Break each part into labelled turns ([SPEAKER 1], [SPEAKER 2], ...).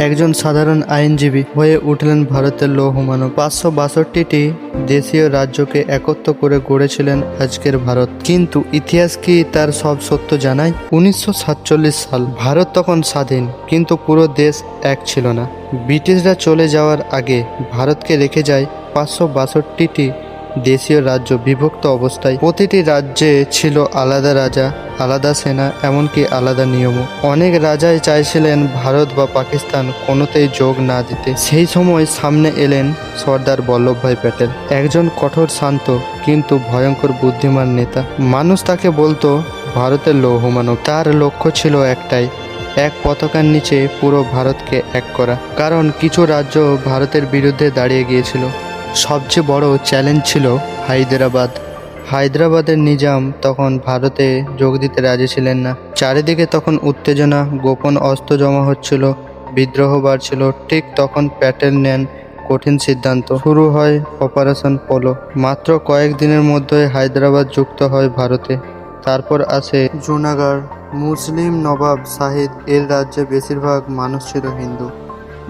[SPEAKER 1] একজন সাধারণ আইনজীবী হয়ে উঠলেন ভারতের লৌহ মানব। 562টি দেশীয় রাজ্যকে একত্র করে গড়েছিলেন আজকের ভারত। কিন্তু ইতিহাস কি তার সব সত্য জানায়? 1947 সাল, ভারত তখন স্বাধীন, কিন্তু পুরো দেশ এক ছিল না। ব্রিটিশরা চলে যাওয়ার আগে ভারতকে রেখে যায় 562টি দেশীয় রাজ্য বিভক্ত অবস্থায়। প্রতিটি রাজ্যে ছিল আলাদা রাজা, আলাদা সেনা, এমনকি আলাদা নিয়মও। অনেক রাজাই চাইছিলেন ভারত বা পাকিস্তান কোনোতেই যোগ না দিতে। সেই সময় সামনে এলেন সর্দার বল্লভভাই প্যাটেল, একজন কঠোর শান্ত কিন্তু ভয়ঙ্কর বুদ্ধিমান নেতা। মানুষ তাকে বলতো ভারতের লৌহ মানব। তার লক্ষ্য ছিল একটাই, এক পতাকার নিচে পুরো ভারতকে এক করা। কারণ কিছু রাজ্য ভারতের বিরুদ্ধে দাঁড়িয়ে গিয়েছিল। সবচেয়ে বড় চ্যালেঞ্জ ছিল হায়দ্রাবাদ। হায়দ্রাবাদের নিজাম তখন ভারতে যোগ দিতে রাজি ছিলেন না। চারিদিকে তখন উত্তেজনা, গোপন অস্ত্র জমা হচ্ছিল, বিদ্রোহ বাড়ছিল। ঠিক তখন প্যাটেল নেন কঠিন সিদ্ধান্ত। শুরু হয় অপারেশন পোলো। মাত্র কয়েক দিনের মধ্যে হায়দ্রাবাদ যুক্ত হয় ভারতে। তারপর আসে জুনাগড়। মুসলিম নবাব শাহিদ এর রাজ্যে বেশিরভাগ মানুষ ছিল হিন্দু।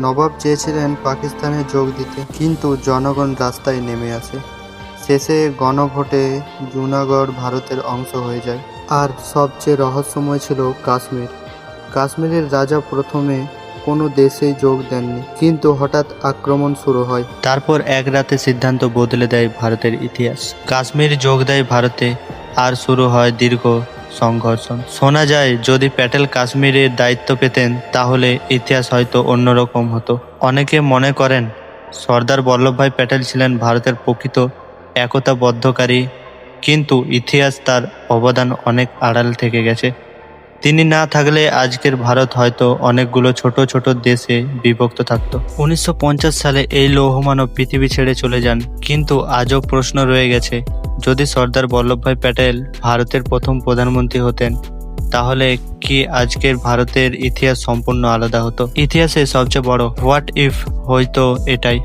[SPEAKER 1] নবাব চেয়েছিলেন পাকিস্তানে যোগ দিতে, কিন্তু জনগণ রাস্তায় নেমে আসে। শেষে গণভোটে জুনাগড় ভারতের অংশ হয়ে যায়। আর সবচেয়ে রহস্যময় ছিল কাশ্মীর। কাশ্মীরের রাজা প্রথমে কোনো দেশেই যোগ দেননি, কিন্তু হঠাৎ আক্রমণ শুরু হয়। তারপর এক রাতে সিদ্ধান্ত বদলে দেয় ভারতের ইতিহাস। কাশ্মীর যোগ দেয় ভারতে, আর শুরু হয় দীর্ঘ সংঘর্ষ। শোনা যায় যদি প্যাটেল কাশ্মীরের দায়িত্ব পেতেন তাহলে ইতিহাস হয়তো অন্যরকম হতো। অনেকে মনে করেন সর্দার বল্লভভাই প্যাটেল ছিলেন ভারতের প্রকৃত একতাবদ্ধকারী, কিন্তু ইতিহাস তার অবদান অনেক আড়াল থেকে গেছে। তিনি না থাকলে আজকের ভারত হয়তো অনেকগুলো ছোট ছোট দেশে বিভক্ত থাকত। 1950 সালে এই লৌহমানব পৃথিবী ছেড়ে চলে যান, কিন্তু আজও প্রশ্ন রয়ে গেছে, যদি সর্দার বল্লভভাই প্যাটেল ভারতের প্রথম প্রধানমন্ত্রী হতেন তাহলে কি আজকের ভারতের ইতিহাস সম্পূর্ণ আলাদা হতো? ইতিহাসে সবচেয়ে বড় হোয়াট ইফ হয়তো এটাই।